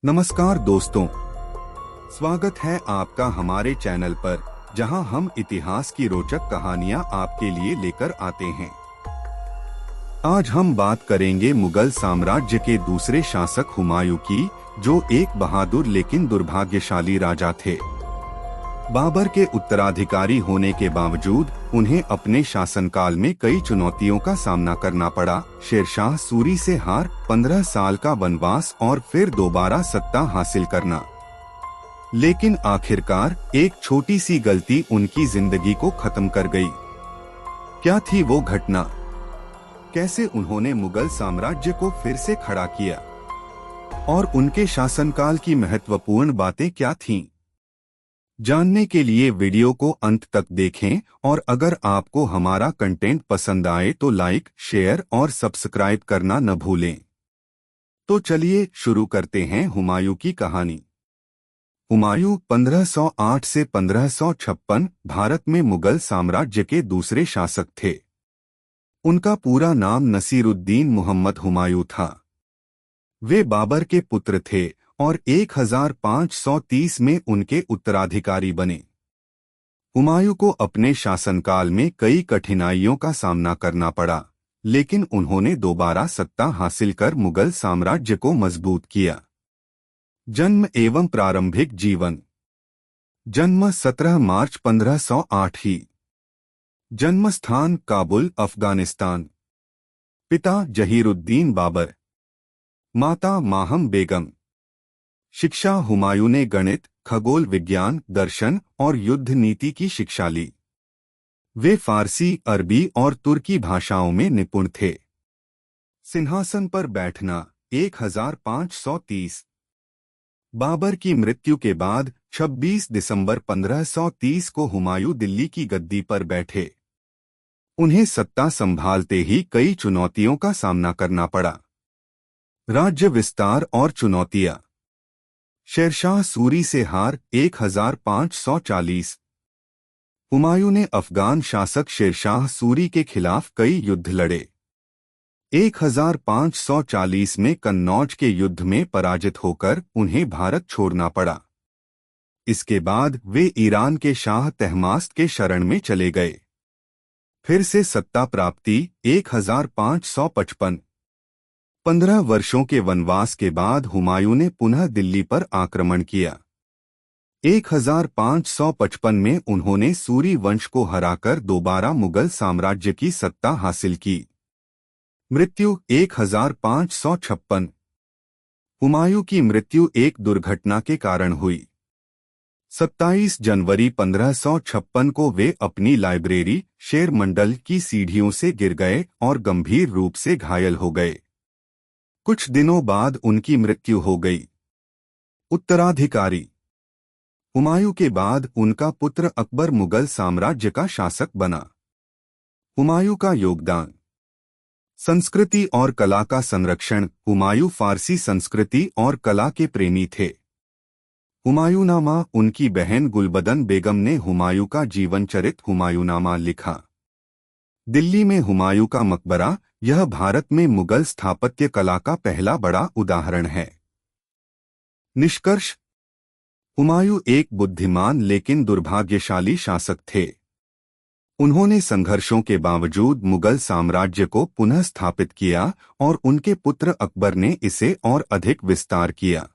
नमस्कार दोस्तों, स्वागत है आपका हमारे चैनल पर, जहां हम इतिहास की रोचक कहानियां आपके लिए लेकर आते हैं। आज हम बात करेंगे मुगल साम्राज्य के दूसरे शासक हुमायूं की, जो एक बहादुर लेकिन दुर्भाग्यशाली राजा थे। बाबर के उत्तराधिकारी होने के बावजूद उन्हें अपने शासनकाल में कई चुनौतियों का सामना करना पड़ा। शेरशाह सूरी से हार, 15 साल का वनवास और फिर दोबारा सत्ता हासिल करना। लेकिन आखिरकार एक छोटी सी गलती उनकी जिंदगी को खत्म कर गई। क्या थी वो घटना? कैसे उन्होंने मुगल साम्राज्य को फिर से खड़ा किया? और उनके शासनकाल की महत्वपूर्ण बातें क्या थीं? जानने के लिए वीडियो को अंत तक देखें, और अगर आपको हमारा कंटेंट पसंद आए तो लाइक, शेयर और सब्सक्राइब करना न भूलें। तो चलिए शुरू करते हैं हुमायूं की कहानी। हुमायूं 1508 से 1556 भारत में मुगल साम्राज्य के दूसरे शासक थे। उनका पूरा नाम नसीरुद्दीन मुहम्मद हुमायूं था। वे बाबर के पुत्र थे और 1530 में उनके उत्तराधिकारी बने। हुमायूं को अपने शासनकाल में कई कठिनाइयों का सामना करना पड़ा, लेकिन उन्होंने दोबारा सत्ता हासिल कर मुगल साम्राज्य को मजबूत किया। जन्म एवं प्रारंभिक जीवन। जन्म 17 मार्च 1508 ही। जन्मस्थान काबुल, अफगानिस्तान। पिता जहीरुद्दीन बाबर, माता माहम बेगम। शिक्षा। हुमायूं ने गणित, खगोल विज्ञान, दर्शन और युद्ध नीति की शिक्षा ली। वे फारसी, अरबी और तुर्की भाषाओं में निपुण थे। सिंहासन पर बैठना 1530। बाबर की मृत्यु के बाद 26 दिसंबर 1530 को हुमायूं दिल्ली की गद्दी पर बैठे। उन्हें सत्ता संभालते ही कई चुनौतियों का सामना करना पड़ा। राज्य विस्तार और चुनौतियां। शेरशाह सूरी से हार 1540। हुमायूं ने अफगान शासक शेरशाह सूरी के खिलाफ कई युद्ध लड़े। 1540 में कन्नौज के युद्ध में पराजित होकर उन्हें भारत छोड़ना पड़ा। इसके बाद वे ईरान के शाह तहमास्त के शरण में चले गए। फिर से सत्ता प्राप्ति 1555। 15 वर्षों के वनवास के बाद हुमायूं ने पुनः दिल्ली पर आक्रमण किया। 1555 में उन्होंने सूरी वंश को हराकर दोबारा मुगल साम्राज्य की सत्ता हासिल की। मृत्यु 1556। हुमायूं की मृत्यु एक दुर्घटना के कारण हुई। 27 जनवरी 1556 को वे अपनी लाइब्रेरी शेर मंडल की सीढ़ियों से गिर गए और गंभीर रूप से घायल हो गए। कुछ दिनों बाद उनकी मृत्यु हो गई। उत्तराधिकारी। हुमायूं के बाद उनका पुत्र अकबर मुगल साम्राज्य का शासक बना। हुमायूं का योगदान। संस्कृति और कला का संरक्षण। हुमायूं फारसी संस्कृति और कला के प्रेमी थे। हुमायूंनामा। उनकी बहन गुलबदन बेगम ने हुमायूं का जीवनचरित हुमायूंनामा लिखा। दिल्ली में हुमायूं का मकबरा। यह भारत में मुगल स्थापत्य कला का पहला बड़ा उदाहरण है। निष्कर्ष। हुमायूं एक बुद्धिमान लेकिन दुर्भाग्यशाली शासक थे। उन्होंने संघर्षों के बावजूद मुगल साम्राज्य को पुनः स्थापित किया और उनके पुत्र अकबर ने इसे और अधिक विस्तार किया।